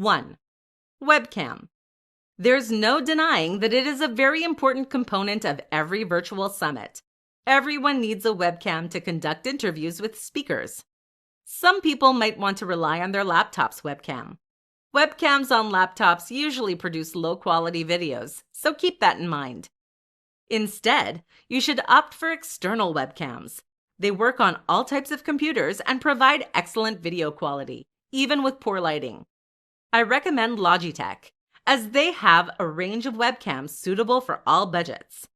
1. Webcam. There's no denying that it is a very important component of every virtual summit. Everyone needs a webcam to conduct interviews with speakers. Some people might want to rely on their laptop's webcam. Webcams on laptops usually produce low-quality videos, so keep that in mind. Instead, you should opt for external webcams. They work on all types of computers and provide excellent video quality, even with poor lighting. I recommend Logitech, as they have a range of webcams suitable for all budgets.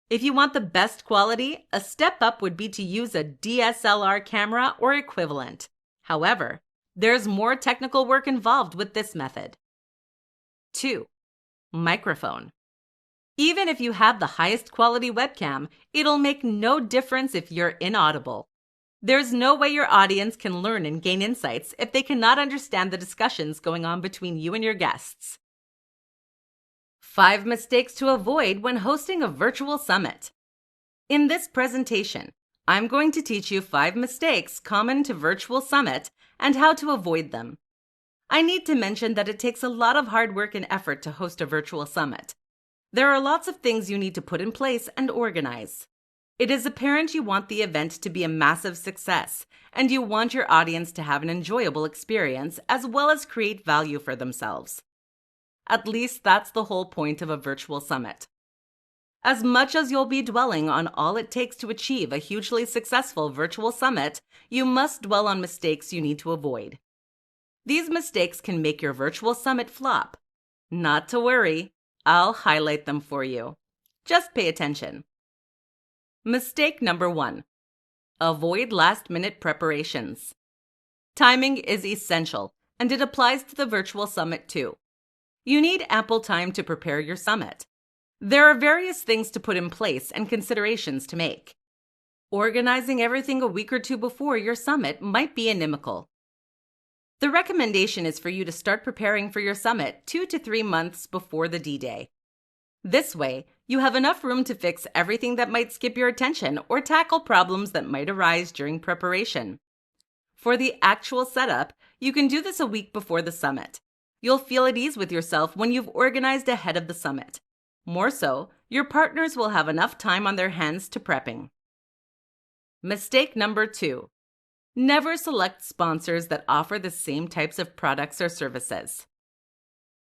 If you want the best quality, a step up would be to use a DSLR camera or equivalent. However, there's more technical work involved with this method. 2. Microphone. Even if you have the highest quality webcam, it'll make no difference if you're inaudible. There's no way your audience can learn and gain insights if they cannot understand the discussions going on between you and your guests. 5 mistakes to avoid when hosting a virtual summit. In this presentation, I'm going to teach you 5 mistakes common to virtual summit and how to avoid them. I need to mention that it takes a lot of hard work and effort to host a virtual summit. There are lots of things you need to put in place and organize. It is apparent you want the event to be a massive success, and you want your audience to have an enjoyable experience as well as create value for themselves. At least that's the whole point of a virtual summit. As much as you'll be dwelling on all it takes to achieve a hugely successful virtual summit, you must dwell on mistakes you need to avoid. These mistakes can make your virtual summit flop. Not to worry, I'll highlight them for you. Just pay attention. Mistake number 1. Avoid last-minute preparations. Timing is essential, and it applies to the virtual summit too. You need ample time to prepare your summit. There are various things to put in place and considerations to make. Organizing everything a week or two before your summit might be inimical. The recommendation is for you to start preparing for your summit 2 to 3 months before the D-Day. This way, you have enough room to fix everything that might skip your attention or tackle problems that might arise during preparation. For the actual setup, you can do this a week before the summit. You'll feel at ease with yourself when you've organized ahead of the summit. More so, your partners will have enough time on their hands to prepping. Mistake number 2. Never select sponsors that offer the same types of products or services.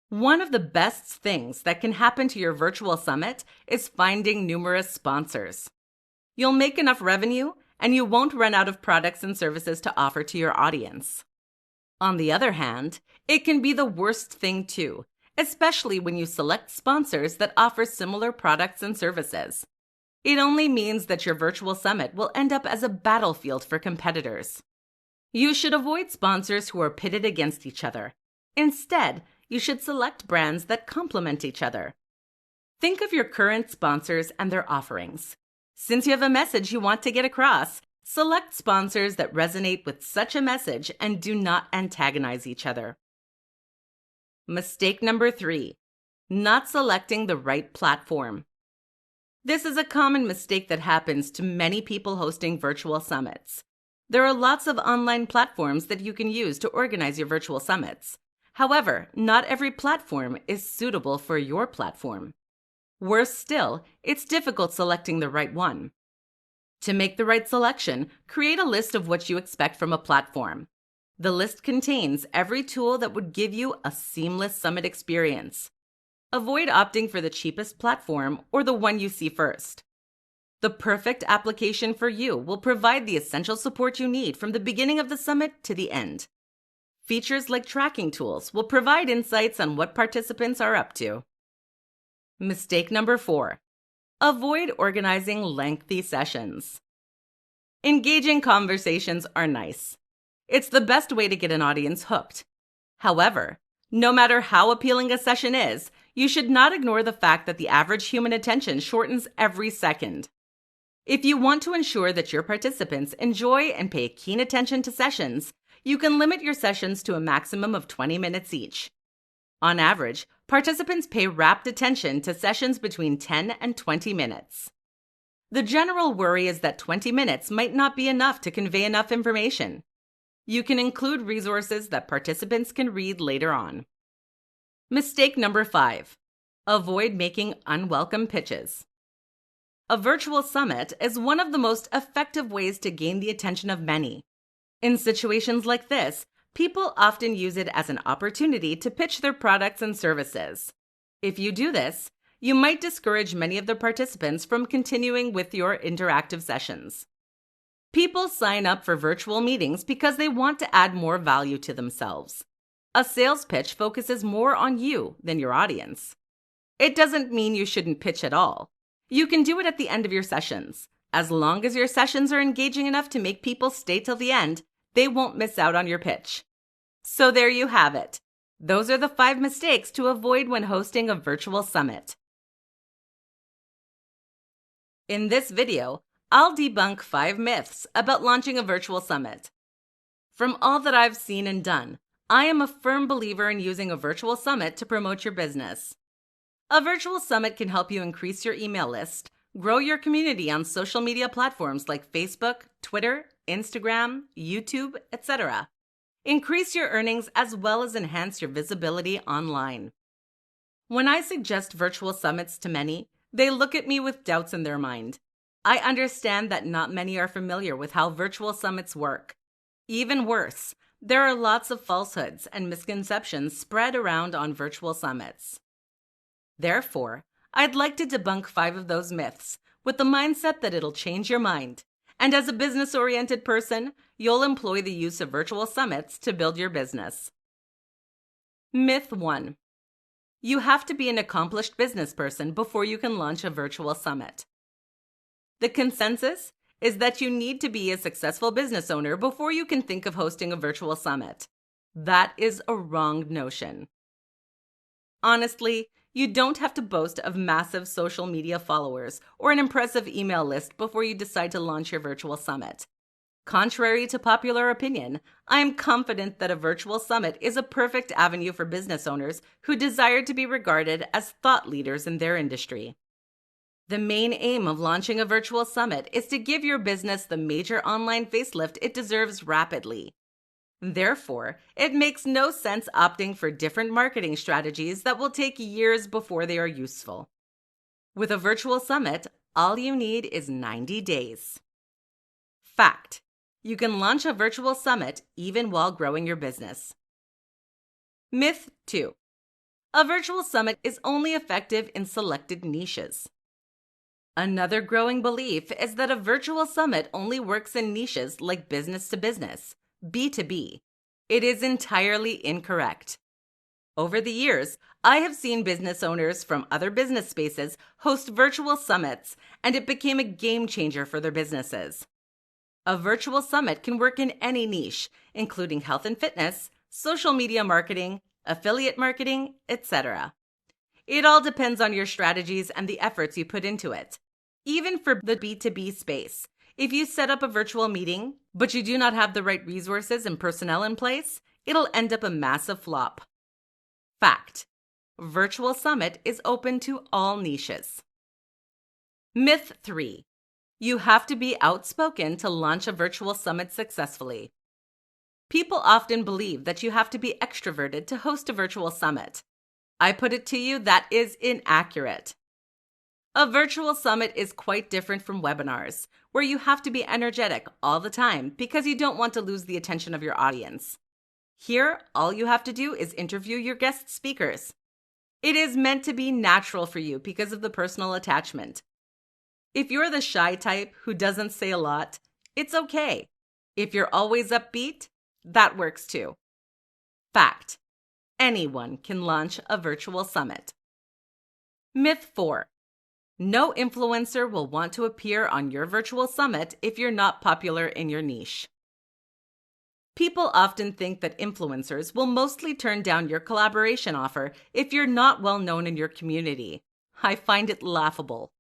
One of the best things that can happen to your virtual summit is finding numerous sponsors. You'll make enough revenue, and you won't run out of products and services to offer to your audience. On the other hand, it can be the worst thing too, especially when you select sponsors that offer similar products and services. It only means that your virtual summit will end up as a battlefield for competitors. You should avoid sponsors who are pitted against each other. Instead, you should select brands that complement each other. Think of your current sponsors and their offerings. Since you have a message you want to get across, select sponsors that resonate with such a message and do not antagonize each other. Mistake number 3. Not selecting the right platform. This is a common mistake that happens to many people hosting virtual summits. There are lots of online platforms that you can use to organize your virtual summits. However, not every platform is suitable for your platform. Worse still, it's difficult selecting the right one. To make the right selection, create a list of what you expect from a platform. The list contains every tool that would give you a seamless summit experience. Avoid opting for the cheapest platform or the one you see first. The perfect application for you will provide the essential support you need from the beginning of the summit to the end. Features like tracking tools will provide insights on what participants are up to. Mistake number 4. Avoid organizing lengthy sessions. Engaging conversations are nice. It's the best way to get an audience hooked. However, no matter how appealing a session is, you should not ignore the fact that the average human attention shortens every second. If you want to ensure that your participants enjoy and pay keen attention to sessions, you can limit your sessions to a maximum of 20 minutes each. On average, participants pay rapt attention to sessions between 10 and 20 minutes. The general worry is that 20 minutes might not be enough to convey enough information. You can include resources that participants can read later on. Mistake number 5. Avoid making unwelcome pitches. A virtual summit is one of the most effective ways to gain the attention of many. In situations like this, people often use it as an opportunity to pitch their products and services. If you do this, you might discourage many of the participants from continuing with your interactive sessions. People sign up for virtual meetings because they want to add more value to themselves. A sales pitch focuses more on you than your audience. It doesn't mean you shouldn't pitch at all. You can do it at the end of your sessions. As long as your sessions are engaging enough to make people stay till the end, they won't miss out on your pitch. So there you have it. Those are the 5 mistakes to avoid when hosting a virtual summit. In this video, I'll debunk 5 myths about launching a virtual summit. From all that I've seen and done, I am a firm believer in using a virtual summit to promote your business. A virtual summit can help you increase your email list, grow your community on social media platforms like Facebook, Twitter, Instagram, YouTube, etc. Increase your earnings as well as enhance your visibility online. When I suggest virtual summits to many, they look at me with doubts in their mind. I understand that not many are familiar with how virtual summits work. Even worse, there are lots of falsehoods and misconceptions spread around on virtual summits. Therefore, I'd like to debunk 5 of those myths with the mindset that it'll change your mind. And as a business-oriented person, you'll employ the use of virtual summits to build your business. Myth 1. You have to be an accomplished business person before you can launch a virtual summit. The consensus is that you need to be a successful business owner before you can think of hosting a virtual summit. That is a wrong notion. Honestly, you don't have to boast of massive social media followers or an impressive email list before you decide to launch your virtual summit. Contrary to popular opinion, I am confident that a virtual summit is a perfect avenue for business owners who desire to be regarded as thought leaders in their industry. The main aim of launching a virtual summit is to give your business the major online facelift it deserves rapidly. Therefore, it makes no sense opting for different marketing strategies that will take years before they are useful. With a virtual summit, all you need is 90 days. Fact: you can launch a virtual summit even while growing your business. Myth 2. A virtual summit is only effective in selected niches. Another growing belief is that a virtual summit only works in niches like business to business, B2B. It is entirely incorrect. Over the years, I have seen business owners from other business spaces host virtual summits, and it became a game changer for their businesses. A virtual summit can work in any niche, including health and fitness, social media marketing, affiliate marketing, etc. It all depends on your strategies and the efforts you put into it. Even for the B2B space, if you set up a virtual meeting, but you do not have the right resources and personnel in place, it'll end up a massive flop. Fact: virtual summit is open to all niches. Myth 3. You have to be outspoken to launch a virtual summit successfully. People often believe that you have to be extroverted to host a virtual summit. I put it to you, that is inaccurate. A virtual summit is quite different from webinars, where you have to be energetic all the time because you don't want to lose the attention of your audience. Here, all you have to do is interview your guest speakers. It is meant to be natural for you because of the personal attachment. If you're the shy type who doesn't say a lot, it's okay. If you're always upbeat, that works too. Fact: anyone can launch a virtual summit. Myth 4. No influencer will want to appear on your virtual summit if you're not popular in your niche. People often think that influencers will mostly turn down your collaboration offer if you're not well known in your community. I find it laughable.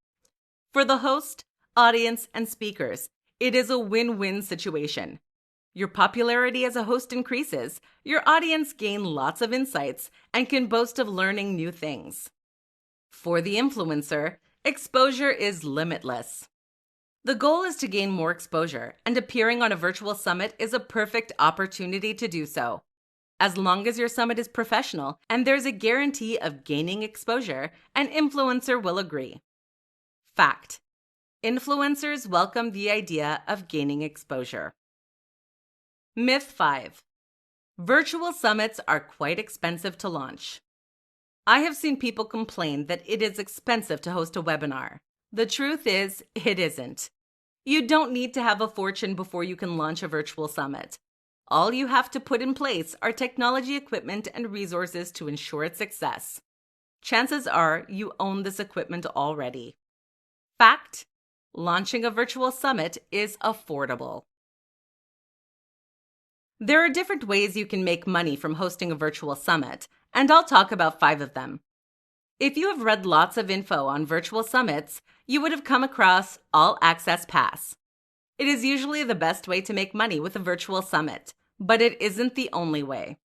For the host, audience, and speakers, it is a win-win situation. Your popularity as a host increases, your audience gain lots of insights, and can boast of learning new things. For the influencer, exposure is limitless. The goal is to gain more exposure, and appearing on a virtual summit is a perfect opportunity to do so. As long as your summit is professional and there's a guarantee of gaining exposure, an influencer will agree. Fact: influencers welcome the idea of gaining exposure. Myth 5. Virtual summits are quite expensive to launch. I have seen people complain that it is expensive to host a webinar. The truth is, it isn't. You don't need to have a fortune before you can launch a virtual summit. All you have to put in place are technology equipment and resources to ensure its success. Chances are you own this equipment already. Fact: launching a virtual summit is affordable. There are different ways you can make money from hosting a virtual summit, and I'll talk about 5 of them. If you have read lots of info on virtual summits, you would have come across All Access Pass. It is usually the best way to make money with a virtual summit, but it isn't the only way.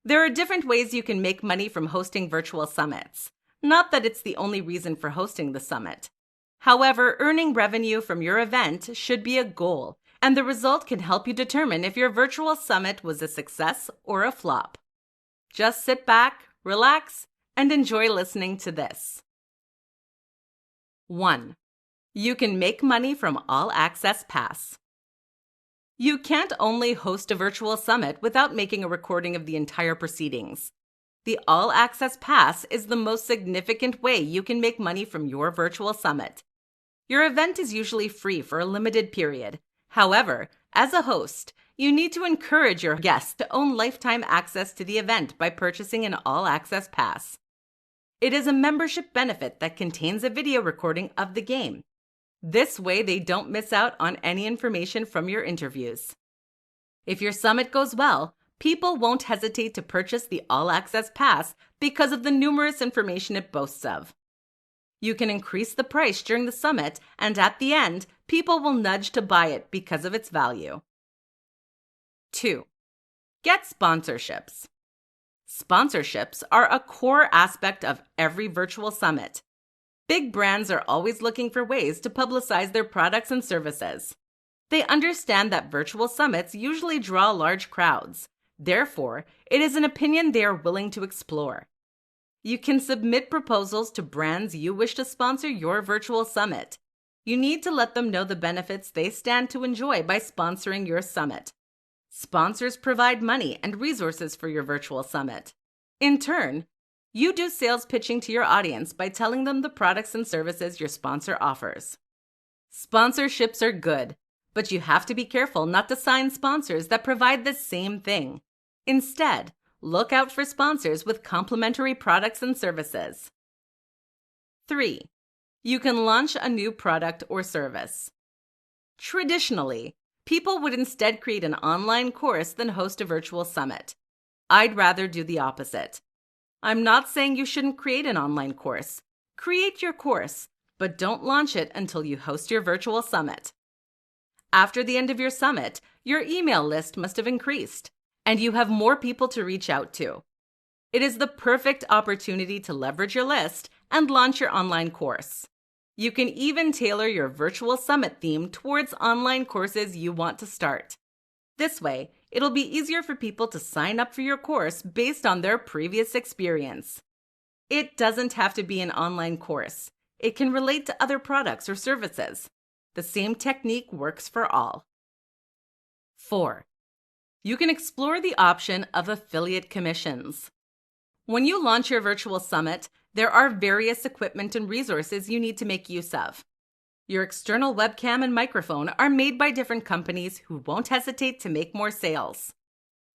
There are different ways you can make money from hosting virtual summits. Not that it's the only reason for hosting the summit. However, earning revenue from your event should be a goal, and the result can help you determine if your virtual summit was a success or a flop. Just sit back, relax, and enjoy listening to this. 1. You can make money from All Access Pass. You can't only host a virtual summit without making a recording of the entire proceedings. The All Access Pass is the most significant way you can make money from your virtual summit. Your event is usually free for a limited period. However, as a host, you need to encourage your guests to own lifetime access to the event by purchasing an All Access Pass. It is a membership benefit that contains a video recording of the game. This way, they don't miss out on any information from your interviews. If your summit goes well, people won't hesitate to purchase the All Access Pass because of the numerous information it boasts of. You can increase the price during the summit, and at the end, people will nudge to buy it because of its value. 2. Get sponsorships. Sponsorships are a core aspect of every virtual summit. Big brands are always looking for ways to publicize their products and services. They understand that virtual summits usually draw large crowds. Therefore, it is an opinion they are willing to explore. You can submit proposals to brands you wish to sponsor your virtual summit. You need to let them know the benefits they stand to enjoy by sponsoring your summit. Sponsors provide money and resources for your virtual summit. In turn, you do sales pitching to your audience by telling them the products and services your sponsor offers. Sponsorships are good, but you have to be careful not to sign sponsors that provide the same thing. Instead, look out for sponsors with complementary products and services. 3. You can launch a new product or service. Traditionally, people would instead create an online course than host a virtual summit. I'd rather do the opposite. I'm not saying you shouldn't create an online course. Create your course, but don't launch it until you host your virtual summit. After the end of your summit, your email list must have increased, and you have more people to reach out to. It is the perfect opportunity to leverage your list and launch your online course. You can even tailor your virtual summit theme towards online courses you want to start. This way, it'll be easier for people to sign up for your course based on their previous experience. It doesn't have to be an online course. It can relate to other products or services. The same technique works for all. 4. You can explore the option of affiliate commissions. When you launch your virtual summit, there are various equipment and resources you need to make use of. Your external webcam and microphone are made by different companies who won't hesitate to make more sales.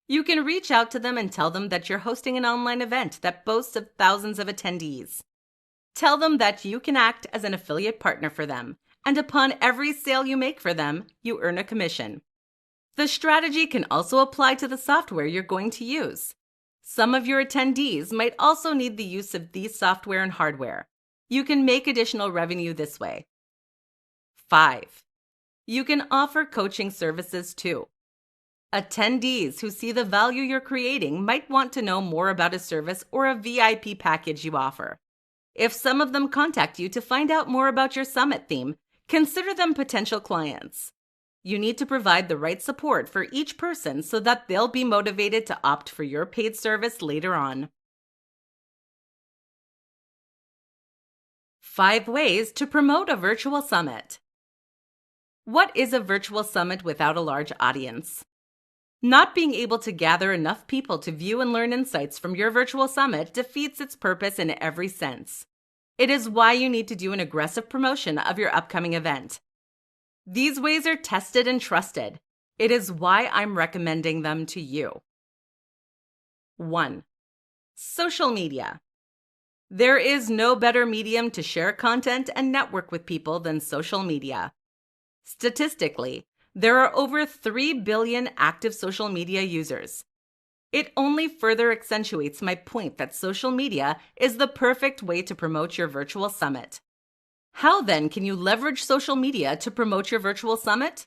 You can reach out to them and tell them that you're hosting an online event that boasts of thousands of attendees. Tell them that you can act as an affiliate partner for them, and upon every sale you make for them, you earn a commission. The strategy can also apply to the software you're going to use. Some of your attendees might also need the use of these software and hardware. You can make additional revenue this way. 5. You can offer coaching services too. Attendees who see the value you're creating might want to know more about a service or a VIP package you offer. If some of them contact you to find out more about your summit theme, consider them potential clients. You need to provide the right support for each person so that they'll be motivated to opt for your paid service later on. 5 ways to promote a virtual summit. What is a virtual summit without a large audience? Not being able to gather enough people to view and learn insights from your virtual summit defeats its purpose in every sense. It is why you need to do an aggressive promotion of your upcoming event. These ways are tested and trusted. It is why I'm recommending them to you. 1. Social media. There is no better medium to share content and network with people than social media. Statistically, there are over 3 billion active social media users. It only further accentuates my point that social media is the perfect way to promote your virtual summit. How then can you leverage social media to promote your virtual summit?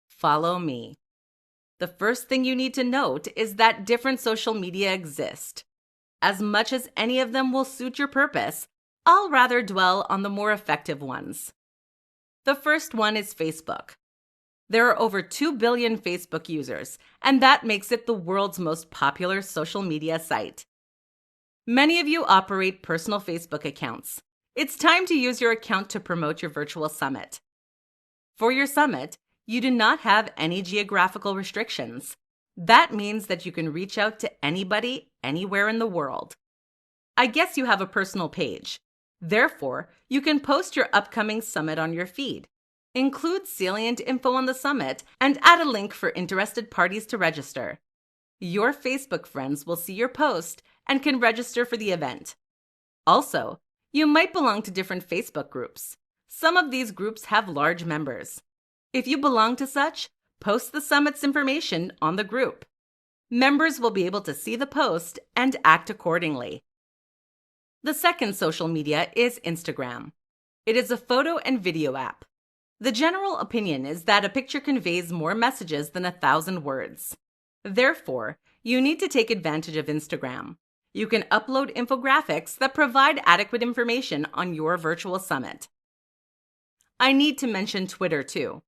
Follow me. The first thing you need to note is that different social media exist. As much as any of them will suit your purpose, I'll rather dwell on the more effective ones. The first one is Facebook. There are over 2 billion Facebook users, and that makes it the world's most popular social media site. Many of you operate personal Facebook accounts. It's time to use your account to promote your virtual summit. For your summit, you do not have any geographical restrictions. That means that you can reach out to anybody, anywhere in the world. I guess you have a personal page. Therefore, you can post your upcoming summit on your feed. Include salient info on the summit and add a link for interested parties to register. Your Facebook friends will see your post and can register for the event. Also, you might belong to different Facebook groups. Some of these groups have large members. If you belong to such, post the summit's information on the group. Members will be able to see the post and act accordingly. The second social media is Instagram. It is a photo and video app. The general opinion is that a picture conveys more messages than 1,000 words. Therefore, you need to take advantage of Instagram. You can upload infographics that provide adequate information on your virtual summit. I need to mention Twitter too.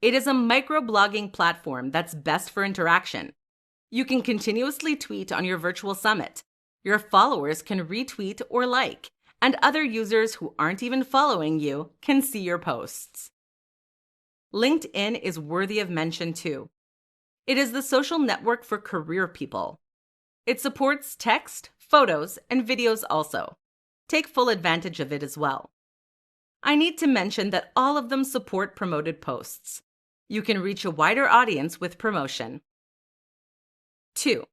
It is a microblogging platform that's best for interaction. You can continuously tweet on your virtual summit. Your followers can retweet or like, and other users who aren't even following you can see your posts. LinkedIn is worthy of mention too. It is the social network for career people. It supports text, photos, and videos also. Take full advantage of it as well. I need to mention that all of them support promoted posts. You can reach a wider audience with promotion. 2.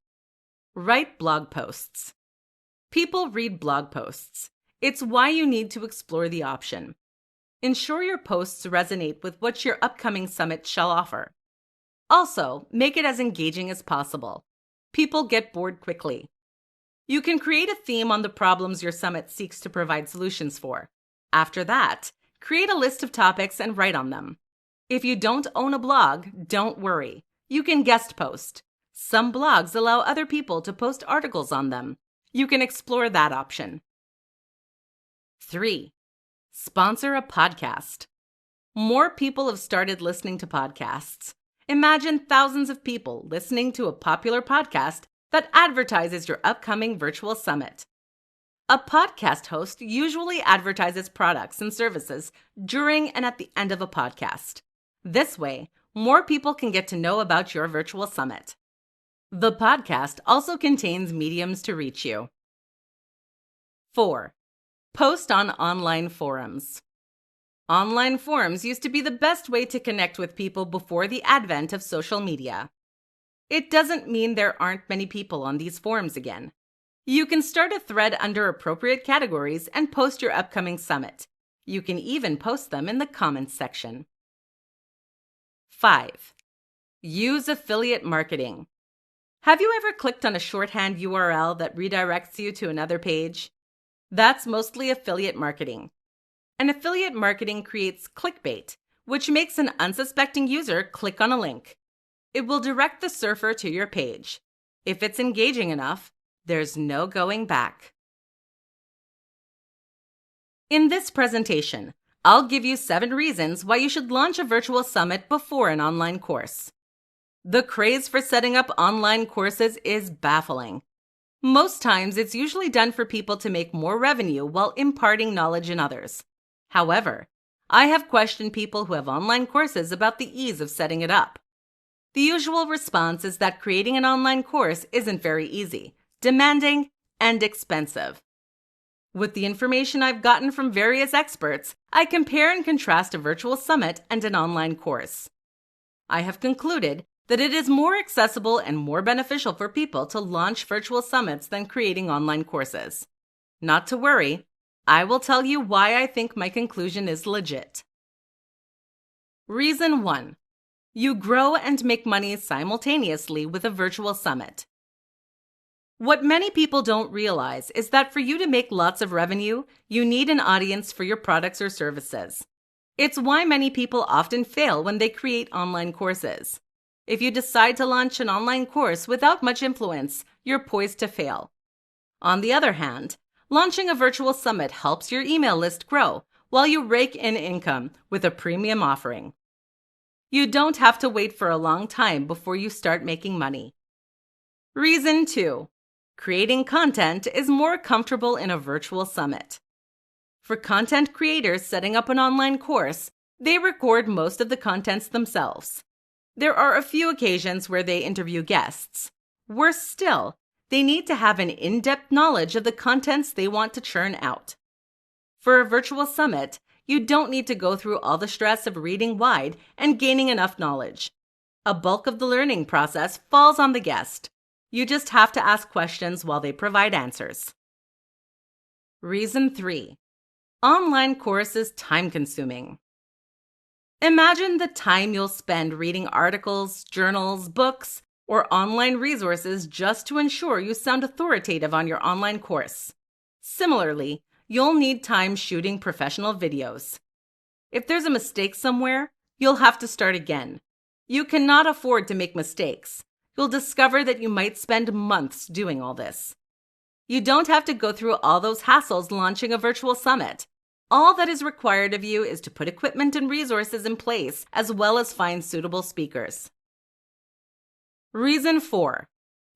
Write blog posts. People read blog posts. It's why you need to explore the option. Ensure your posts resonate with what your upcoming summit shall offer. Also, make it as engaging as possible. People get bored quickly. You can create a theme on the problems your summit seeks to provide solutions for. After that, create a list of topics and write on them. If you don't own a blog, don't worry. You can guest post. Some blogs allow other people to post articles on them. You can explore that option. 3. Sponsor a podcast. More people have started listening to podcasts. Imagine thousands of people listening to a popular podcast that advertises your upcoming virtual summit. A podcast host usually advertises products and services during and at the end of a podcast. This way, more people can get to know about your virtual summit. The podcast also contains mediums to reach you. 4. Post on online forums. Online forums used to be the best way to connect with people before the advent of social media. It doesn't mean there aren't many people on these forums again. You can start a thread under appropriate categories and post your upcoming summit. You can even post them in the comments section. 5. Use affiliate marketing. Have you ever clicked on a shorthand URL that redirects you to another page? That's mostly affiliate marketing. And affiliate marketing creates clickbait, which makes an unsuspecting user click on a link. It will direct the surfer to your page. If it's engaging enough, there's no going back. In this presentation, I'll give you 7 reasons why you should launch a virtual summit before an online course. The craze for setting up online courses is baffling. Most times, it's usually done for people to make more revenue while imparting knowledge in others. However, I have questioned people who have online courses about the ease of setting it up. The usual response is that creating an online course isn't very easy, demanding, and expensive. With the information I've gotten from various experts, I compare and contrast a virtual summit and an online course. I have concluded that it is more accessible and more beneficial for people to launch virtual summits than creating online courses. Not to worry, I will tell you why I think my conclusion is legit. Reason 1. You grow and make money simultaneously with a virtual summit. What many people don't realize is that for you to make lots of revenue, you need an audience for your products or services. It's why many people often fail when they create online courses. If you decide to launch an online course without much influence, you're poised to fail. On the other hand, launching a virtual summit helps your email list grow while you rake in income with a premium offering. You don't have to wait for a long time before you start making money. Reason 2. Creating content is more comfortable in a virtual summit. For content creators setting up an online course, they record most of the contents themselves. There are a few occasions where they interview guests. Worse still, they need to have an in-depth knowledge of the contents they want to churn out. For a virtual summit, you don't need to go through all the stress of reading wide and gaining enough knowledge. A bulk of the learning process falls on the guest. You just have to ask questions while they provide answers. Reason 3. Online course is time-consuming. Imagine the time you'll spend reading articles, journals, books, or online resources just to ensure you sound authoritative on your online course. Similarly, you'll need time shooting professional videos. If there's a mistake somewhere, you'll have to start again. You cannot afford to make mistakes. You'll discover that you might spend months doing all this. You don't have to go through all those hassles launching a virtual summit. All that is required of you is to put equipment and resources in place, as well as find suitable speakers. Reason 4.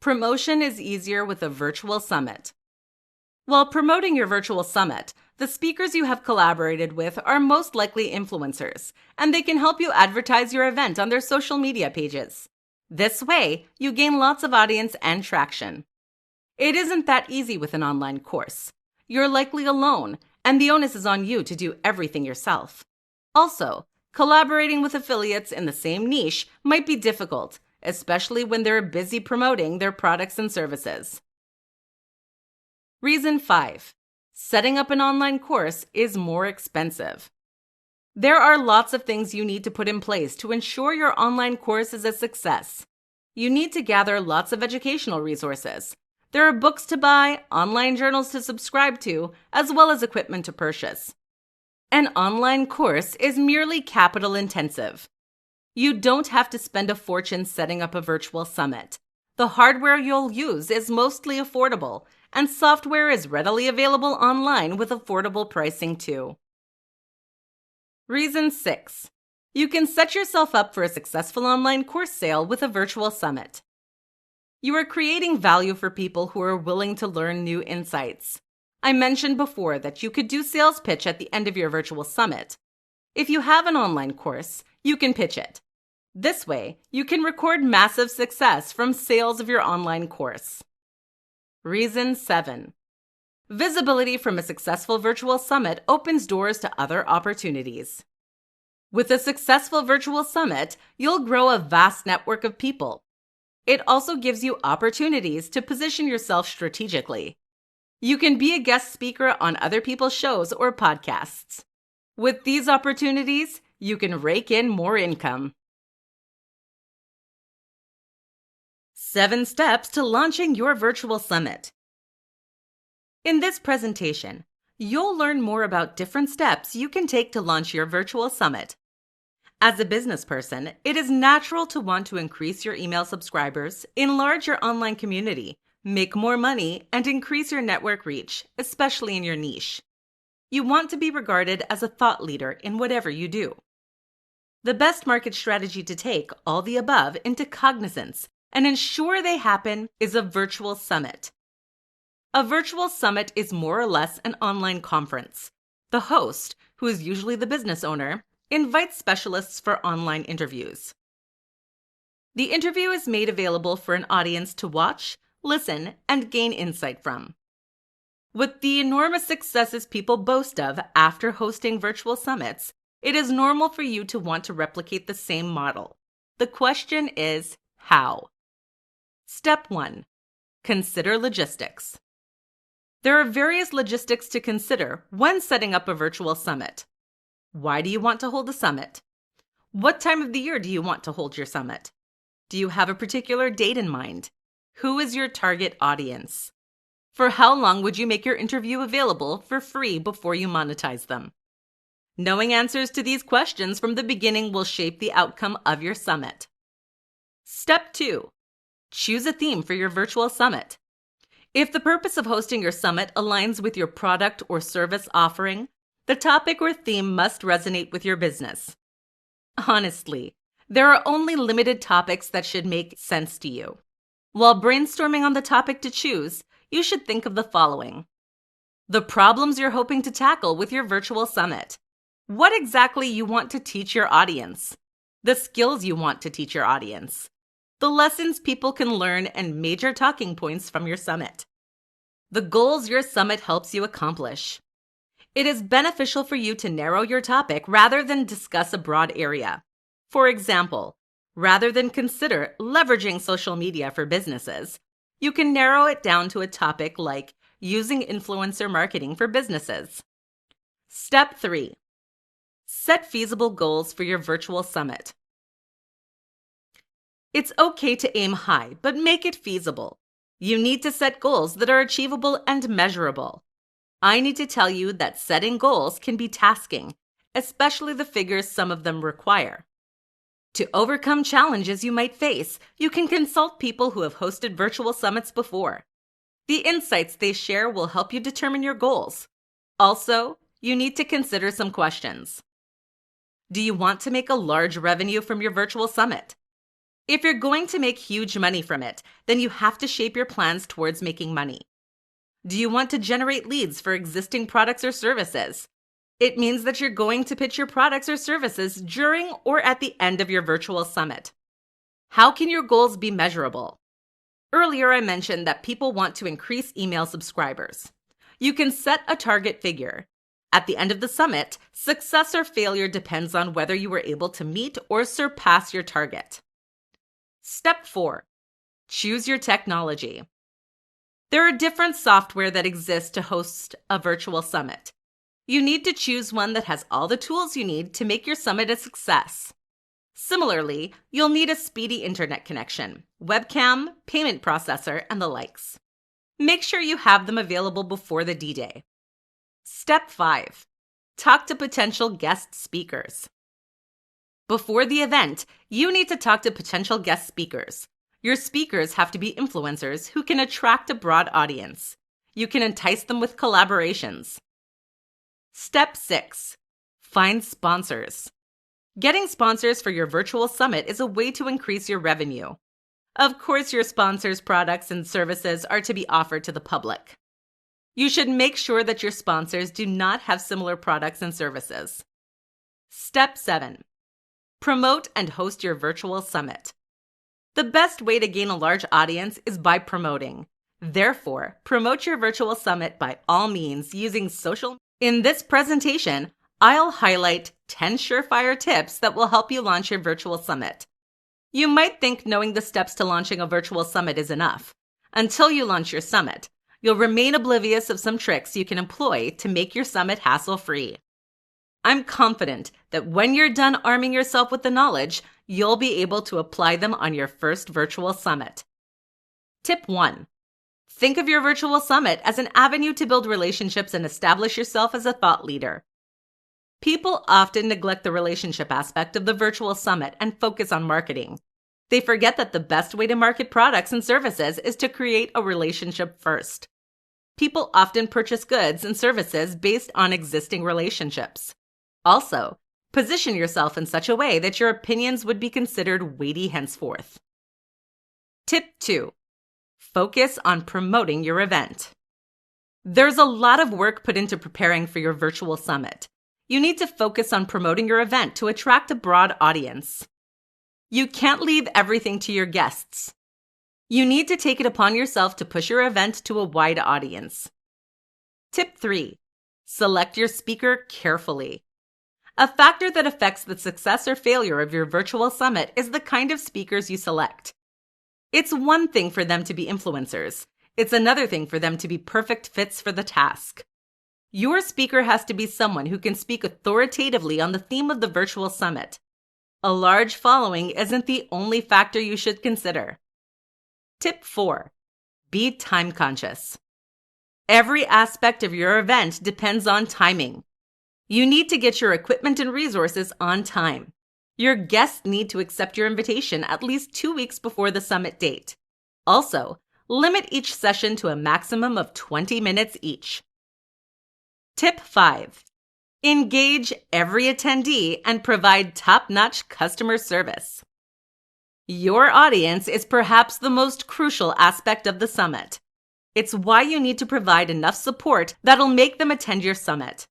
Promotion is easier with a virtual summit. While promoting your virtual summit, the speakers you have collaborated with are most likely influencers, and they can help you advertise your event on their social media pages. This way, you gain lots of audience and traction. It isn't that easy with an online course. You're likely alone, and the onus is on you to do everything yourself. Also, collaborating with affiliates in the same niche might be difficult, especially when they're busy promoting their products and services. Reason 5. Setting up an online course is more expensive. There are lots of things you need to put in place to ensure your online course is a success. You need to gather lots of educational resources. There are books to buy, online journals to subscribe to, as well as equipment to purchase. An online course is merely capital intensive. You don't have to spend a fortune setting up a virtual summit. The hardware you'll use is mostly affordable, and software is readily available online with affordable pricing too. Reason 6. You can set yourself up for a successful online course sale with a virtual summit. You are creating value for people who are willing to learn new insights. I mentioned before that you could do sales pitch at the end of your virtual summit. If you have an online course, you can pitch it. This way, you can record massive success from sales of your online course. Reason 7. Visibility from a successful virtual summit opens doors to other opportunities. With a successful virtual summit, you'll grow a vast network of people. It also gives you opportunities to position yourself strategically. You can be a guest speaker on other people's shows or podcasts. With these opportunities, you can rake in more income. 7 steps to launching your virtual summit. In this presentation, you'll learn more about different steps you can take to launch your virtual summit. As a business person, it is natural to want to increase your email subscribers, enlarge your online community, make more money, and increase your network reach, especially in your niche. You want to be regarded as a thought leader in whatever you do. The best market strategy to take all the above into cognizance and ensure they happen is a virtual summit. A virtual summit is more or less an online conference. The host, who is usually the business owner, invites specialists for online interviews. The interview is made available for an audience to watch, listen, and gain insight from. With the enormous successes people boast of after hosting virtual summits, it is normal for you to want to replicate the same model. The question is, how? Step 1. Consider logistics. There are various logistics to consider when setting up a virtual summit. Why do you want to hold a summit? What time of the year do you want to hold your summit? Do you have a particular date in mind? Who is your target audience? For how long would you make your interview available for free before you monetize them? Knowing answers to these questions from the beginning will shape the outcome of your summit. Step 2. Choose a theme for your virtual summit. If the purpose of hosting your summit aligns with your product or service offering, the topic or theme must resonate with your business. Honestly, there are only limited topics that should make sense to you. While brainstorming on the topic to choose, you should think of the following: the problems you're hoping to tackle with your virtual summit, what exactly you want to teach your audience, the skills you want to teach your audience, the lessons people can learn, and major talking points from your summit, the goals your summit helps you accomplish. It is beneficial for you to narrow your topic rather than discuss a broad area. For example, rather than consider leveraging social media for businesses, you can narrow it down to a topic like using influencer marketing for businesses. Step 3. Set feasible goals for your virtual summit. It's okay to aim high, but make it feasible. You need to set goals that are achievable and measurable. I need to tell you that setting goals can be tasking, especially the figures some of them require. To overcome challenges you might face, you can consult people who have hosted virtual summits before. The insights they share will help you determine your goals. Also, you need to consider some questions. Do you want to make a large revenue from your virtual summit? If you're going to make huge money from it, then you have to shape your plans towards making money. Do you want to generate leads for existing products or services? It means that you're going to pitch your products or services during or at the end of your virtual summit. How can your goals be measurable? Earlier, I mentioned that people want to increase email subscribers. You can set a target figure. At the end of the summit, success or failure depends on whether you were able to meet or surpass your target. Step 4. Choose your technology. There are different software that exists to host a virtual summit. You need to choose one that has all the tools you need to make your summit a success. Similarly, you'll need a speedy internet connection, webcam, payment processor, and the likes. Make sure you have them available before the D-Day. Step 5. Talk to potential guest speakers. Before the event, you need to talk to potential guest speakers. Your speakers have to be influencers who can attract a broad audience. You can entice them with collaborations. Step 6. Find sponsors. Getting sponsors for your virtual summit is a way to increase your revenue. Of course, your sponsors' products and services are to be offered to the public. You should make sure that your sponsors do not have similar products and services. Step 7. Promote and host your virtual summit. The best way to gain a large audience is by promoting. Therefore, promote your virtual summit by all means using social. In this presentation, I'll highlight 10 surefire tips that will help you launch your virtual summit. You might think knowing the steps to launching a virtual summit is enough. Until you launch your summit, you'll remain oblivious of some tricks you can employ to make your summit hassle-free. I'm confident that when you're done arming yourself with the knowledge, you'll be able to apply them on your first virtual summit. Tip 1. Think of your virtual summit as an avenue to build relationships and establish yourself as a thought leader. People often neglect the relationship aspect of the virtual summit and focus on marketing. They forget that the best way to market products and services is to create a relationship first. People often purchase goods and services based on existing relationships. Also, position yourself in such a way that your opinions would be considered weighty henceforth. Tip 2. Focus on promoting your event. There's a lot of work put into preparing for your virtual summit. You need to focus on promoting your event to attract a broad audience. You can't leave everything to your guests. You need to take it upon yourself to push your event to a wide audience. Tip 3. Select your speaker carefully. A factor that affects the success or failure of your virtual summit is the kind of speakers you select. It's one thing for them to be influencers. It's another thing for them to be perfect fits for the task. Your speaker has to be someone who can speak authoritatively on the theme of the virtual summit. A large following isn't the only factor you should consider. Tip 4. Be time conscious. Every aspect of your event depends on timing. You need to get your equipment and resources on time. Your guests need to accept your invitation at least 2 weeks before the summit date. Also, limit each session to a maximum of 20 minutes each. Tip 5. Engage every attendee and provide top-notch customer service. Your audience is perhaps the most crucial aspect of the summit. It's why you need to provide enough support that'll make them attend your summit.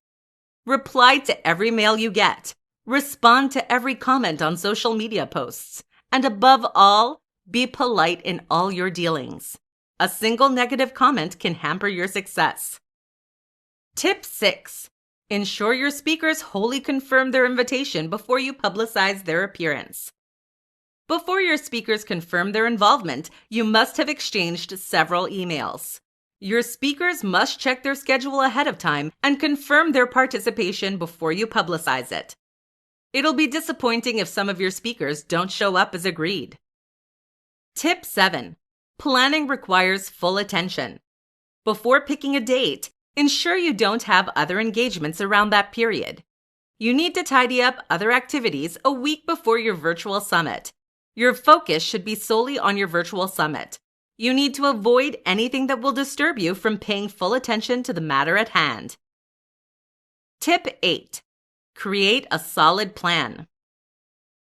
Reply to every mail you get. Respond to every comment on social media posts. And above all, be polite in all your dealings. A single negative comment can hamper your success. Tip 6. Ensure your speakers wholly confirm their invitation before you publicize their appearance. Before your speakers confirm their involvement, you must have exchanged several emails. Your speakers must check their schedule ahead of time and confirm their participation before you publicize it. It'll be disappointing if some of your speakers don't show up as agreed. Tip 7. Planning requires full attention. Before picking a date, ensure you don't have other engagements around that period. You need to tidy up other activities a week before your virtual summit. Your focus should be solely on your virtual summit. You need to avoid anything that will disturb you from paying full attention to the matter at hand. Tip 8. Create a solid plan.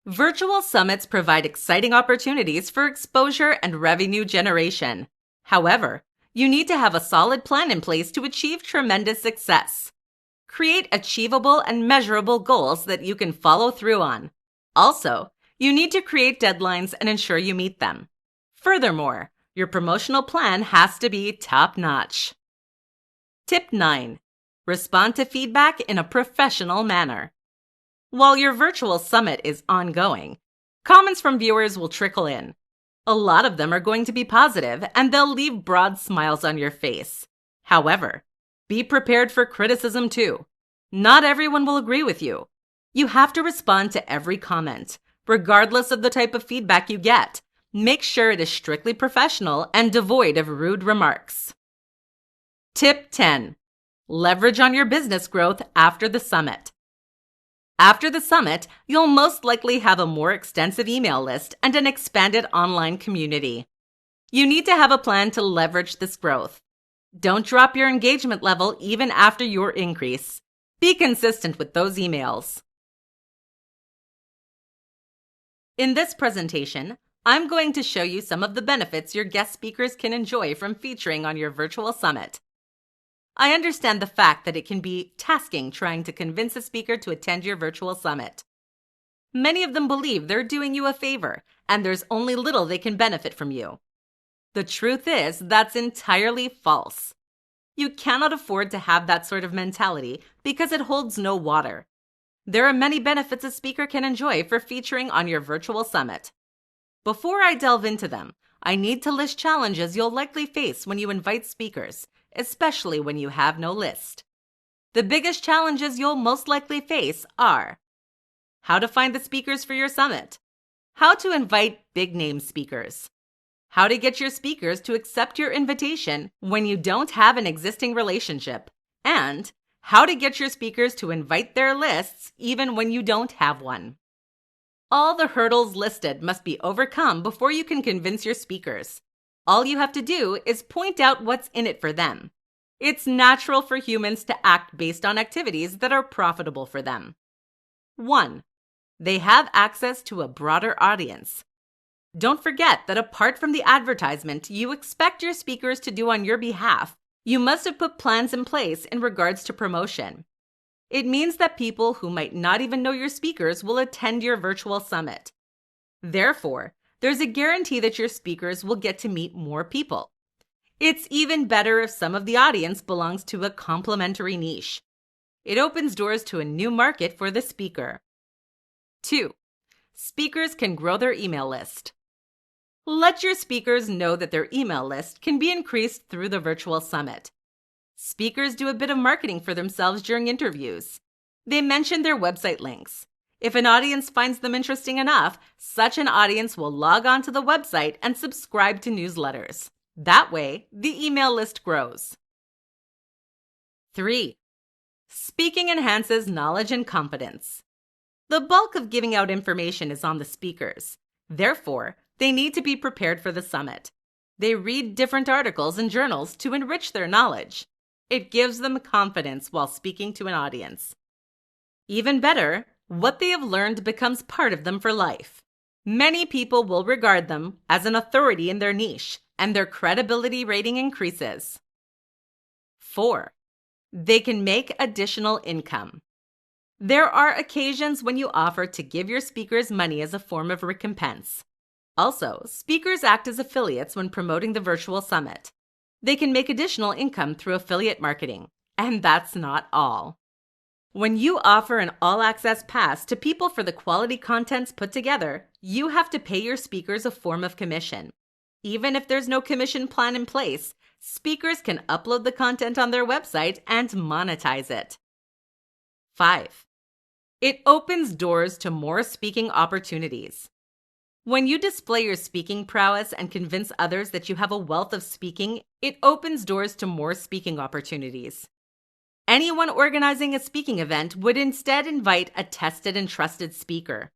Virtual summits provide exciting opportunities for exposure and revenue generation. However, you need to have a solid plan in place to achieve tremendous success. Create achievable and measurable goals that you can follow through on. Also, you need to create deadlines and ensure you meet them. Furthermore, your promotional plan has to be top-notch. Tip 9. Respond to feedback in a professional manner. While your virtual summit is ongoing, comments from viewers will trickle in. A lot of them are going to be positive, and they'll leave broad smiles on your face. However, be prepared for criticism too. Not everyone will agree with you. You have to respond to every comment, regardless of the type of feedback you get. Make sure it is strictly professional and devoid of rude remarks. Tip 10. Leverage on your business growth after the summit. After the summit, you'll most likely have a more extensive email list and an expanded online community. You need to have a plan to leverage this growth. Don't drop your engagement level even after your increase. Be consistent with those emails. In this presentation, I'm going to show you some of the benefits your guest speakers can enjoy from featuring on your virtual summit. I understand the fact that it can be tasking trying to convince a speaker to attend your virtual summit. Many of them believe they're doing you a favor, and there's only little they can benefit from you. The truth is, that's entirely false. You cannot afford to have that sort of mentality because it holds no water. There are many benefits a speaker can enjoy for featuring on your virtual summit. Before I delve into them, I need to list challenges you'll likely face when you invite speakers, especially when you have no list. The biggest challenges you'll most likely face are: how to find the speakers for your summit, how to invite big-name speakers, how to get your speakers to accept your invitation when you don't have an existing relationship, and how to get your speakers to invite their lists even when you don't have one. All the hurdles listed must be overcome before you can convince your speakers. All you have to do is point out what's in it for them. It's natural for humans to act based on activities that are profitable for them. 1. They have access to a broader audience. Don't forget that apart from the advertisement you expect your speakers to do on your behalf, you must have put plans in place in regards to promotion. It means that people who might not even know your speakers will attend your virtual summit. Therefore, there's a guarantee that your speakers will get to meet more people. It's even better if some of the audience belongs to a complementary niche. It opens doors to a new market for the speaker. 2. Speakers can grow their email list. Let your speakers know that their email list can be increased through the virtual summit. Speakers do a bit of marketing for themselves during interviews. They mention their website links. If an audience finds them interesting enough, such an audience will log on to the website and subscribe to newsletters. That way, the email list grows. 3. Speaking enhances knowledge and confidence. The bulk of giving out information is on the speakers. Therefore, they need to be prepared for the summit. They read different articles and journals to enrich their knowledge. It gives them confidence while speaking to an audience. Even better, what they have learned becomes part of them for life. Many people will regard them as an authority in their niche, and their credibility rating increases. 4. They can make additional income. There are occasions when you offer to give your speakers money as a form of recompense. Also, speakers act as affiliates when promoting the virtual summit. They can make additional income through affiliate marketing, and that's not all. When you offer an all-access pass to people for the quality contents put together, you have to pay your speakers a form of commission. Even if there's no commission plan in place, speakers can upload the content on their website and monetize it. 5. It opens doors to more speaking opportunities. When you display your speaking prowess and convince others that you have a wealth of speaking, it opens doors to more speaking opportunities. Anyone organizing a speaking event would instead invite a tested and trusted speaker.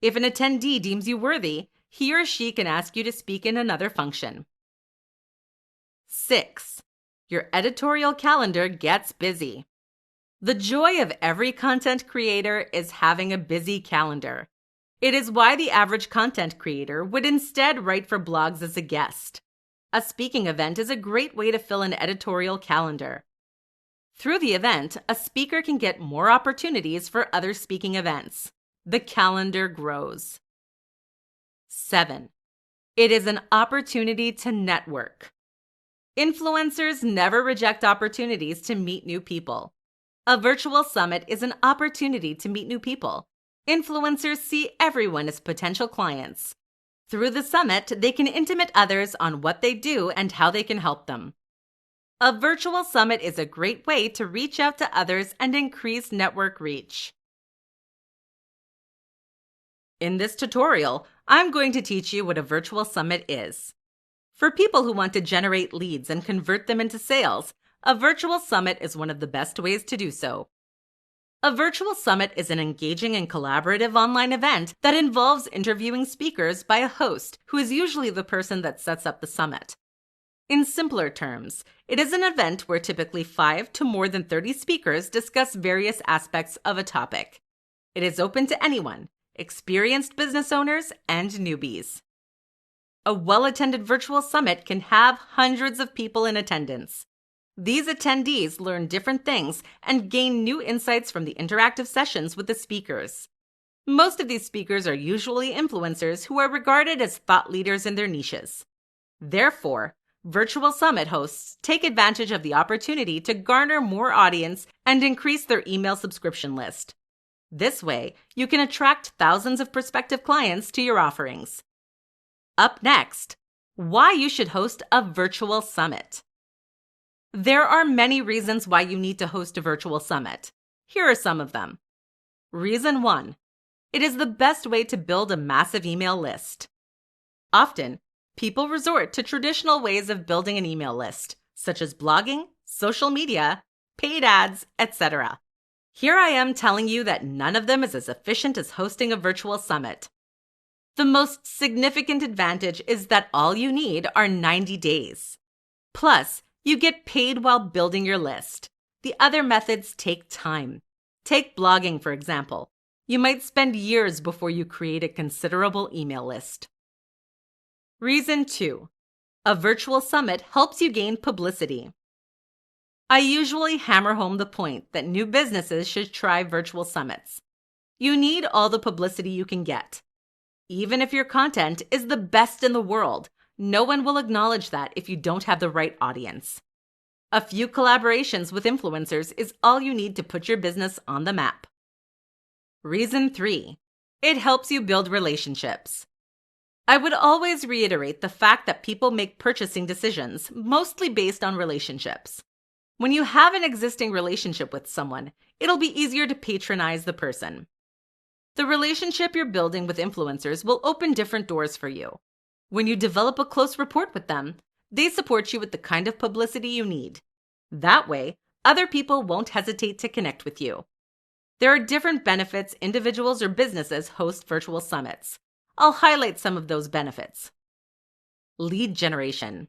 If an attendee deems you worthy, he or she can ask you to speak in another function. 6. Your editorial calendar gets busy. The joy of every content creator is having a busy calendar. It is why the average content creator would instead write for blogs as a guest. A speaking event is a great way to fill an editorial calendar. Through the event, a speaker can get more opportunities for other speaking events. The calendar grows. 7. It is an opportunity to network. Influencers never reject opportunities to meet new people. A virtual summit is an opportunity to meet new people. Influencers see everyone as potential clients. Through the summit, they can intimate others on what they do and how they can help them. A virtual summit is a great way to reach out to others and increase network reach. In this tutorial, I'm going to teach you what a virtual summit is. For people who want to generate leads and convert them into sales, a virtual summit is one of the best ways to do so. A virtual summit is an engaging and collaborative online event that involves interviewing speakers by a host who is usually the person that sets up the summit. In simpler terms, it is an event where typically 5 to more than 30 speakers discuss various aspects of a topic. It is open to anyone, experienced business owners and newbies. A well-attended virtual summit can have hundreds of people in attendance. These attendees learn different things and gain new insights from the interactive sessions with the speakers. Most of these speakers are usually influencers who are regarded as thought leaders in their niches. Therefore, virtual summit hosts take advantage of the opportunity to garner more audience and increase their email subscription list. This way, you can attract thousands of prospective clients to your offerings. Up next, why you should host a virtual summit. There are many reasons why you need to host a virtual summit. Here are some of them. Reason 1. It is the best way to build a massive email list. Often, people resort to traditional ways of building an email list, such as blogging, social media, paid ads, etc. Here I am telling you that none of them is as efficient as hosting a virtual summit. The most significant advantage is that all you need are 90 days. Plus, You get paid while building your list. The other methods take time. Take blogging, for example. You might spend years before you create a considerable email list. Reason 2. A virtual summit helps you gain publicity. I usually hammer home the point that new businesses should try virtual summits. You need all the publicity you can get. Even if your content is the best in the world, no one will acknowledge that if you don't have the right audience. A few collaborations with influencers is all you need to put your business on the map. Reason 3. It helps you build relationships. I would always reiterate the fact that people make purchasing decisions mostly based on relationships. When you have an existing relationship with someone, it'll be easier to patronize the person. The relationship you're building with influencers will open different doors for you. When you develop a close rapport with them, they support you with the kind of publicity you need. That way, other people won't hesitate to connect with you. There are different benefits individuals or businesses host virtual summits. I'll highlight some of those benefits. Lead generation.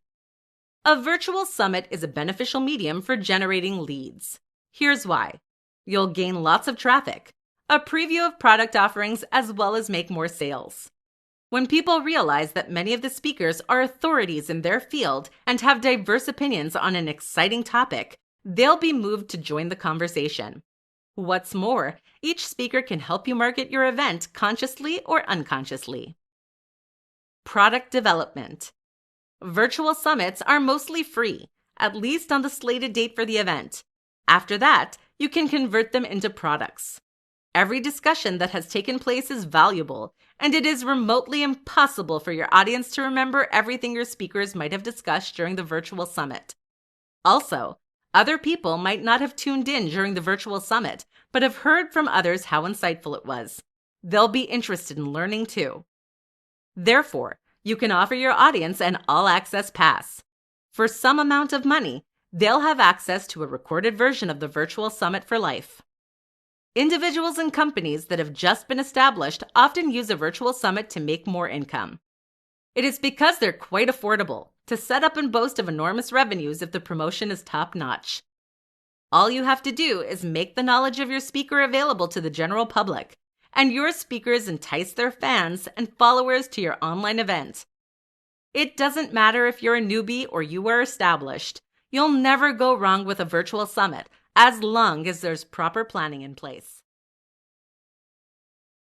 A virtual summit is a beneficial medium for generating leads. Here's why. You'll gain lots of traffic, a preview of product offerings, as well as make more sales. When people realize that many of the speakers are authorities in their field and have diverse opinions on an exciting topic, they'll be moved to join the conversation. What's more, each speaker can help you market your event consciously or unconsciously. Product development. Virtual summits are mostly free, at least on the slated date for the event. After that, you can convert them into products. Every discussion that has taken place is valuable, and it is remotely impossible for your audience to remember everything your speakers might have discussed during the virtual summit. Also, other people might not have tuned in during the virtual summit, but have heard from others how insightful it was. They'll be interested in learning too. Therefore, you can offer your audience an all-access pass. For some amount of money, they'll have access to a recorded version of the virtual summit for life. Individuals and companies that have just been established often use a virtual summit to make more income. It is because they're quite affordable to set up and boast of enormous revenues if the promotion is top-notch. All you have to do is make the knowledge of your speaker available to the general public, and your speakers entice their fans and followers to your online event. It doesn't matter if you're a newbie or you are established, you'll never go wrong with a virtual summit as long as there's proper planning in place.